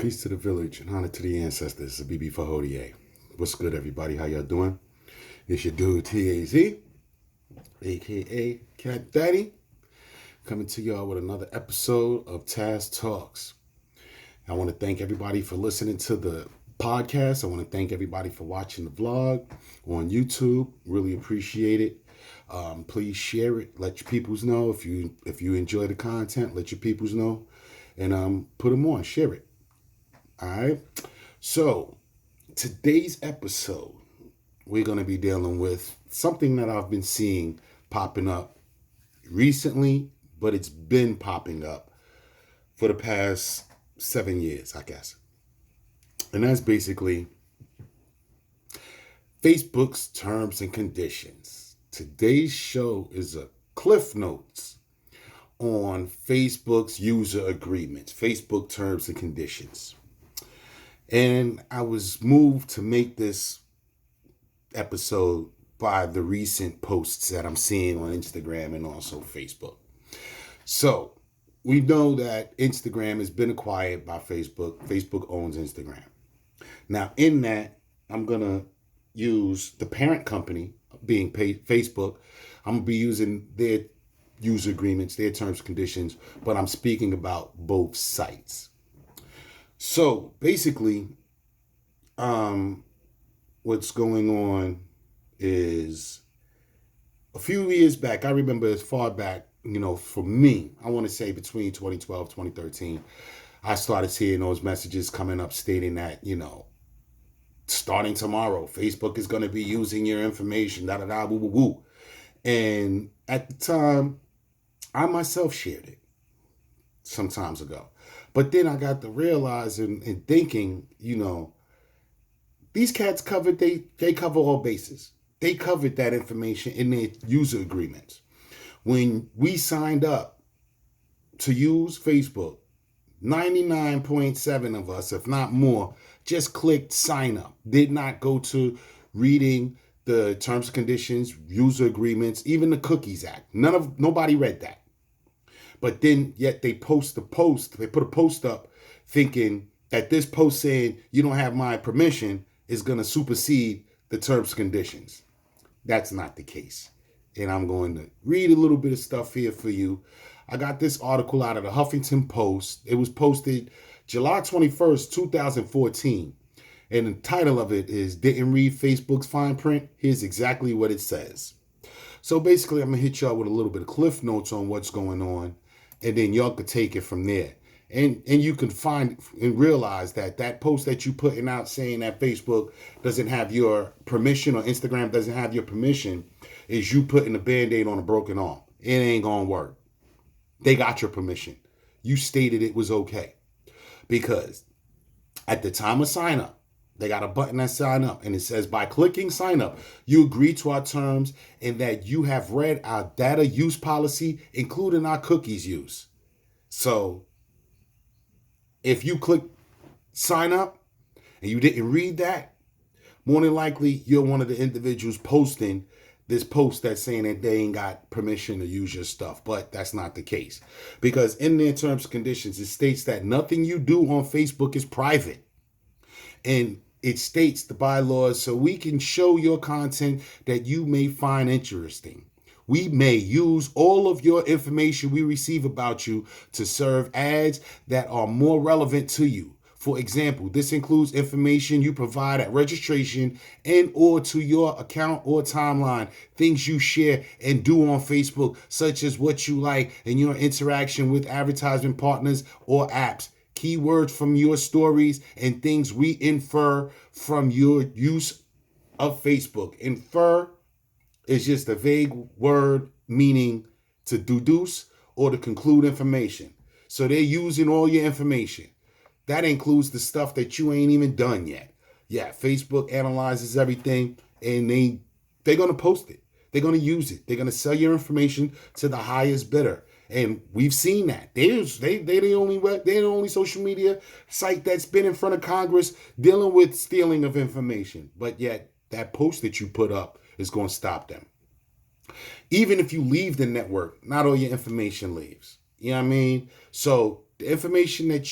Peace to the village and honor to the ancestors. A BB for Hodie. What's good, everybody? How y'all doing? It's your dude TAZ, aka Cat Daddy, coming to y'all with another episode of Taz Talks. I want to thank everybody for listening to the podcast. I want to thank everybody for watching the vlog on YouTube. Really appreciate it. Please share it. Let your peoples know if you enjoy the content. Let your peoples know, and put them on. Share it. All right. So today's episode, we're going to be dealing with something that I've been seeing popping up recently, but it's been popping up for the past 7 years, I guess. And that's basically Facebook's terms and conditions. Today's show is a Cliff Notes on Facebook's user agreements, Facebook terms and conditions. And I was moved to make this episode by the recent posts that I'm seeing on Instagram and also Facebook. So we know that Instagram has been acquired by Facebook. Facebook owns Instagram. Now, in that, I'm going to use the parent company, being Facebook. I'm going to be using their user agreements, their terms and conditions, but I'm speaking about both sites. So basically, what's going on is a few years back, I remember as far back, for me, I want to say between 2012, 2013, I started seeing those messages coming up stating that, starting tomorrow, Facebook is going to be using your information, woo, woo, woo. And at the time, I myself shared it some times ago. But then I got to realizing and thinking, these cats they cover all bases. They covered that information in their user agreements. When we signed up to use Facebook, 99.7 of us, if not more, just clicked sign up. Did not go to reading the terms and conditions, user agreements, even the Cookies Act. Nobody read that. But then yet they post the post, they put a post up thinking that this post saying you don't have my permission is going to supersede the terms and conditions. That's not the case. And I'm going to read a little bit of stuff here for you. I got this article out of the Huffington Post. It was posted July 21st, 2014. And the title of it is Didn't Read Facebook's Fine Print? Here's exactly what it says. So basically, I'm going to hit y'all with a little bit of cliff notes on what's going on. And then y'all could take it from there. And you can find and realize that post that you putting out saying that Facebook doesn't have your permission or Instagram doesn't have your permission is you putting a Band-Aid on a broken arm. It ain't going to work. They got your permission. You stated it was okay. Because at the time of sign up, they got a button that sign up and it says by clicking sign up, you agree to our terms and that you have read our data use policy, including our cookies use. So if you click sign up and you didn't read that, more than likely you're one of the individuals posting this post that's saying that they ain't got permission to use your stuff. But that's not the case. Because in their terms and conditions, it states that nothing you do on Facebook is private. And it states the bylaws so we can show your content that you may find interesting. We may use all of your information we receive about you to serve ads that are more relevant to you. For example, this includes information you provide at registration and or to your account or timeline, things you share and do on Facebook, such as what you like and your interaction with advertisement partners or apps. Keywords from your stories and things we infer from your use of Facebook. Infer is just a vague word meaning to deduce or to conclude information. So they're using all your information. That includes the stuff that you ain't even done yet. Yeah, Facebook analyzes everything and they're going to post it. They're going to use it. They're going to sell your information to the highest bidder. And we've seen that. They're the only social media site that's been in front of Congress dealing with stealing of information. But yet that post that you put up is going to stop them. Even if you leave the network, not all your information leaves. You know what I mean? So the information that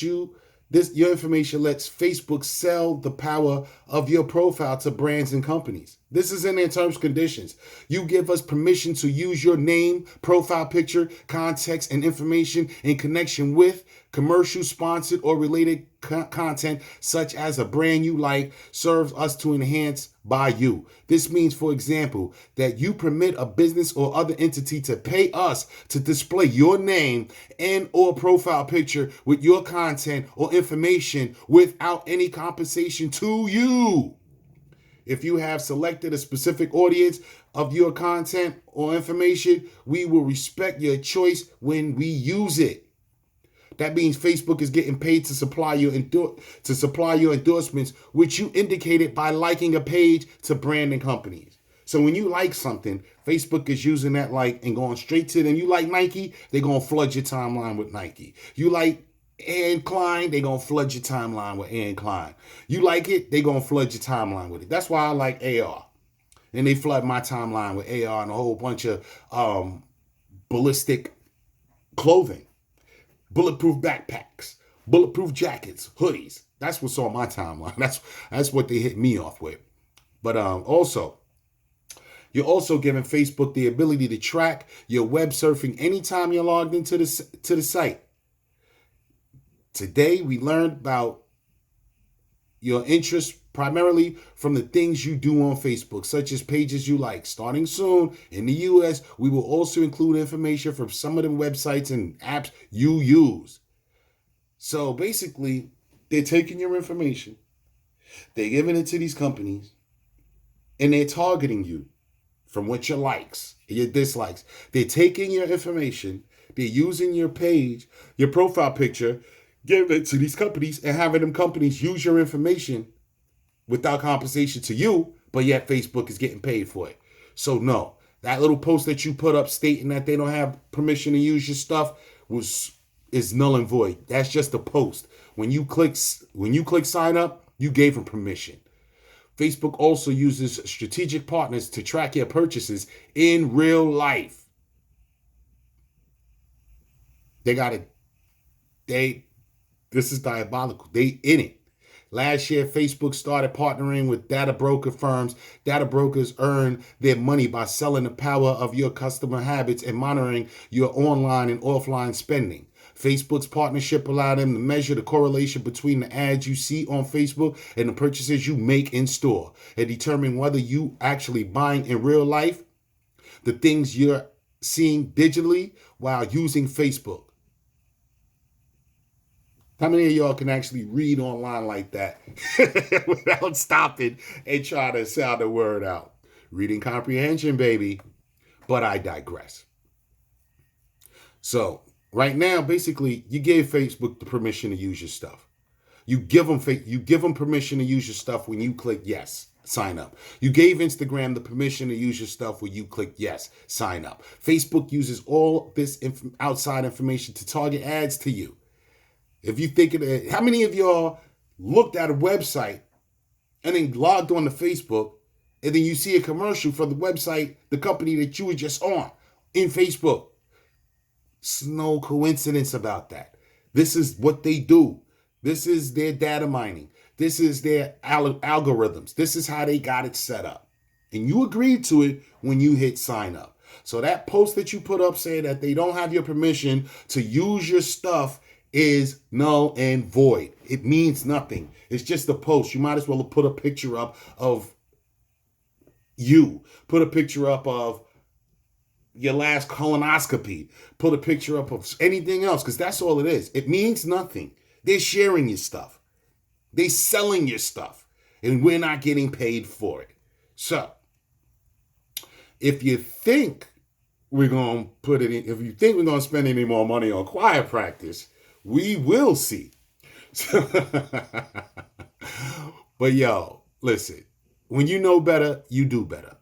Your information lets Facebook sell the power of your profile to brands and companies. This is in their terms and conditions. You give us permission to use your name, profile picture, context, and information in connection with commercial, sponsored, or related content, such as a brand you like, serves us to enhance by you. This means, for example, that you permit a business or other entity to pay us to display your name and or profile picture with your content or information without any compensation to you. If you have selected a specific audience of your content or information, we will respect your choice when we use it. That means Facebook is getting paid to supply your endorsements, which you indicated by liking a page to branding companies. So when you like something, Facebook is using that like and going straight to them. You like Nike, they're going to flood your timeline with Nike. You like Ann Klein, they're going to flood your timeline with Ann Klein. You like it, they're going to flood your timeline with it. That's why I like AR. And they flood my timeline with AR and a whole bunch of ballistic clothing. Bulletproof backpacks, bulletproof jackets, hoodies. That's what's on my timeline. That's what they hit me off with. But also, you're also giving Facebook the ability to track your web surfing anytime you're logged into the site. Today, we learned about your interests primarily from the things you do on Facebook, such as pages you like. Starting soon in the US, we will also include information from some of the websites and apps you use. So basically, they're taking your information, they're giving it to these companies, and they're targeting you from what your likes and your dislikes. They're taking your information, they're using your page, your profile picture, giving it to these companies and having them companies use your information without compensation to you, but yet Facebook is getting paid for it. So no, that little post that you put up stating that they don't have permission to use your stuff is null and void. That's just a post. When you click sign up, you gave them permission. Facebook also uses strategic partners to track your purchases in real life. This is diabolical. They in it. Last year, Facebook started partnering with data broker firms. Data brokers earn their money by selling the power of your customer habits and monitoring your online and offline spending. Facebook's partnership allowed them to measure the correlation between the ads you see on Facebook and the purchases you make in store and determine whether you actually buying in real life the things you're seeing digitally while using Facebook. How many of y'all can actually read online like that without stopping and trying to sound the word out? Reading comprehension, baby. But I digress. So right now, basically, you gave Facebook the permission to use your stuff. You give them permission to use your stuff when you click yes, sign up. You gave Instagram the permission to use your stuff when you click yes, sign up. Facebook uses all this outside information to target ads to you. If you think of it, how many of y'all looked at a website and then logged on to Facebook and then you see a commercial for the website, the company that you were just on in Facebook? It's no coincidence about that. This is what they do. This is their data mining. This is their algorithms. This is how they got it set up. And you agreed to it when you hit sign up. So that post that you put up saying that they don't have your permission to use your stuff is null and void. It means nothing. It's just a post. You might as well have put a picture up of you. Put a picture up of your last colonoscopy. Put a picture up of anything else, because that's all it is. It means nothing. They're sharing your stuff. They're selling your stuff. And we're not getting paid for it. So, if you think we're going to spend any more money on choir practice, we will see. But yo, listen, when you know better, you do better.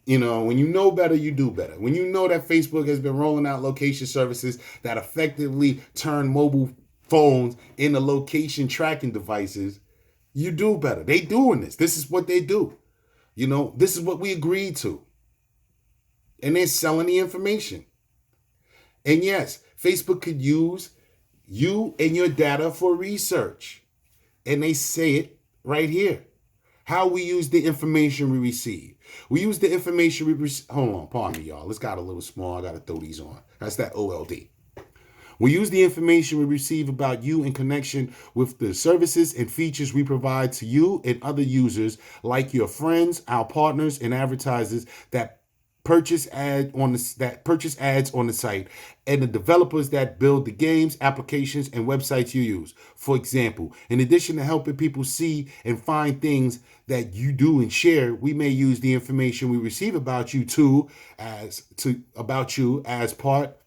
You know, when you know better, you do better. When you know that Facebook has been rolling out location services that effectively turn mobile phones into location tracking devices, you do better. They doing this. This is what they do. You know, this is what we agreed to. And they're selling the information. And yes, Facebook could use you and your data for research. And they say it right here. How we use the information we receive. We use the information we receive. Hold on, pardon me, y'all. This got a little small. I got to throw these on. That's that OLD. We use the information we receive about you in connection with the services and features we provide to you and other users, like your friends, our partners, and advertisers that purchase ads on the site, and the developers that build the games, applications, and websites you use. For example, in addition to helping people see and find things that you do and share, we may use the information we receive about you as part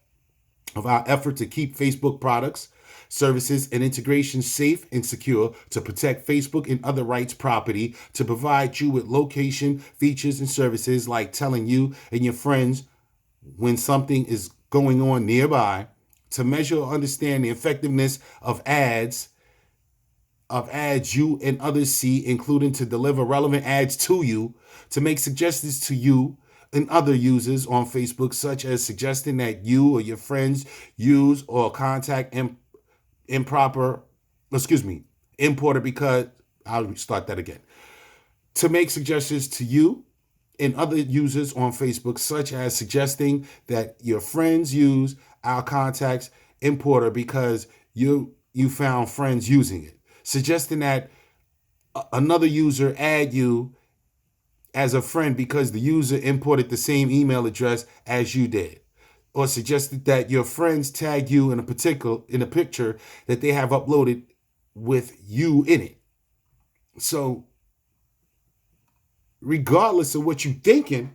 of our effort to keep Facebook products, services, and integrations safe and secure, to protect Facebook and other rights property, to provide you with location, features, and services like telling you and your friends when something is going on nearby, to measure or understand the effectiveness of ads you and others see, including to deliver relevant ads to you, to make suggestions to you and other users on Facebook, such as suggesting that you or your friends use or contact importer, because I'll start that again. To make suggestions to you and other users on Facebook, such as suggesting that your friends use our contacts importer because you found friends using it. Suggesting that another user add you as a friend because the user imported the same email address as you did, or suggested that your friends tag you in a picture that they have uploaded with you in it. So regardless of what you're thinking,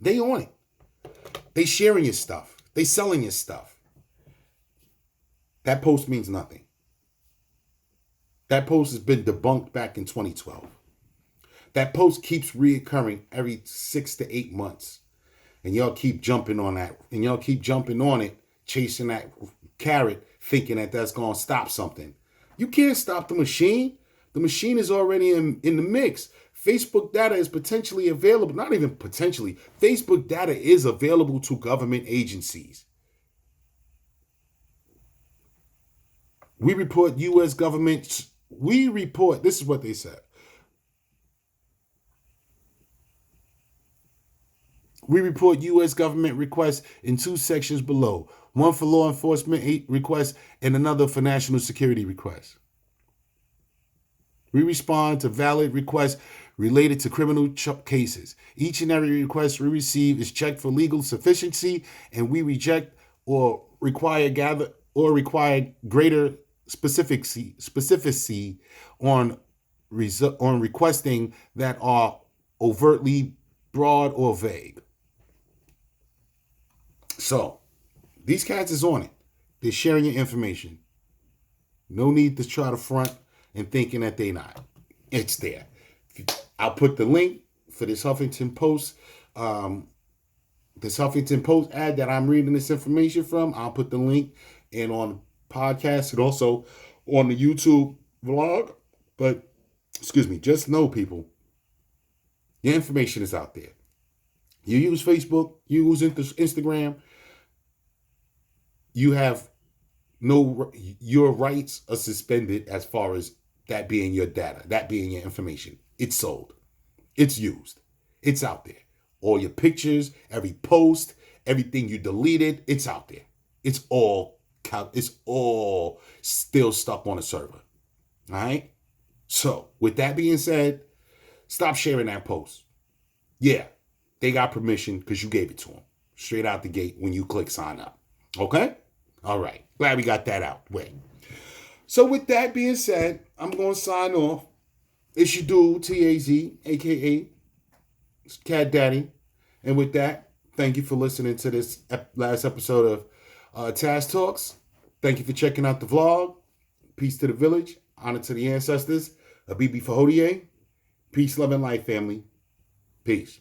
they on it. They sharing your stuff. They selling your stuff. That post means nothing. That post has been debunked back in 2012. That post keeps reoccurring every 6 to 8 months. And y'all keep jumping on that. And y'all keep jumping on it, chasing that carrot, thinking that that's going to stop something. You can't stop the machine. The machine is already in the mix. Facebook data is potentially available. Not even potentially. Facebook data is available to government agencies. We report U.S. government. This is what they said. We report U.S. government requests in 2 sections below. One for law enforcement requests and another for national security requests. We respond to valid requests related to criminal cases. Each and every request we receive is checked for legal sufficiency, and we reject or require greater specificity on requesting that are overtly broad or vague. So, these cats is on it. They're sharing your information. No need to try to front and thinking that they not. It's there. I'll put the link for this Huffington Post ad that I'm reading this information from. I'll put the link in on the podcast and also on the YouTube vlog. But, just know, people, your information is out there. You use Facebook, you use Instagram, your rights are suspended as far as that being your data, that being your information. It's sold. It's used. It's out there. All your pictures, every post, everything you deleted, it's out there. It's all still stuck on a server. All right? So, with that being said, stop sharing that post. Yeah, they got permission because you gave it to them. Straight out the gate when you click sign up. Okay? All right. Glad we got that out. So with that being said, I'm going to sign off. It's your dude, TAZ, a.k.a. Cat Daddy. And with that, thank you for listening to this last episode of Taz Talks. Thank you for checking out the vlog. Peace to the village. Honor to the ancestors. Abibi Fahodie. Peace, love, and life, family. Peace.